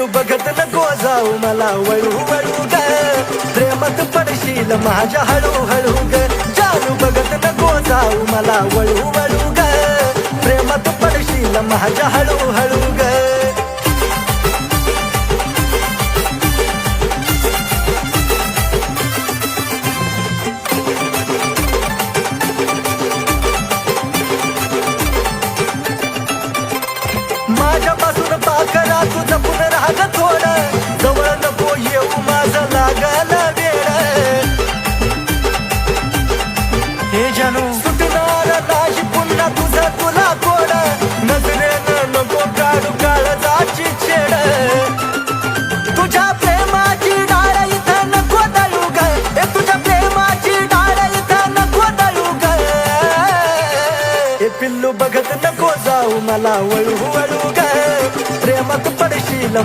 पिल्लू बघत नको जाऊ मला वळू वळू ग, प्रेमात पडशील माझ्या हळू हळू ग. जानू बघत नको जाऊ मला वळू वळू ग, प्रेमात पडशील माझ्या हळू हळू ग. माझ्यापासून पाकरा तू जपून राग थोडं, जवळ नको येऊ माझं लागल वेळ. हे जानू सुटणार नाही पुन्हा तुझं तुला कोड, नजरेनं नको काढू काळजाची छेड. तुझ्या प्रेमाची डाळ इथं नको दळू ग, तुझ्या प्रेमाची डाळ इथं नको दळू ग. हे पिल्लू बघत नको जाऊ मला वळू वळू ग, प्रेमात पडशील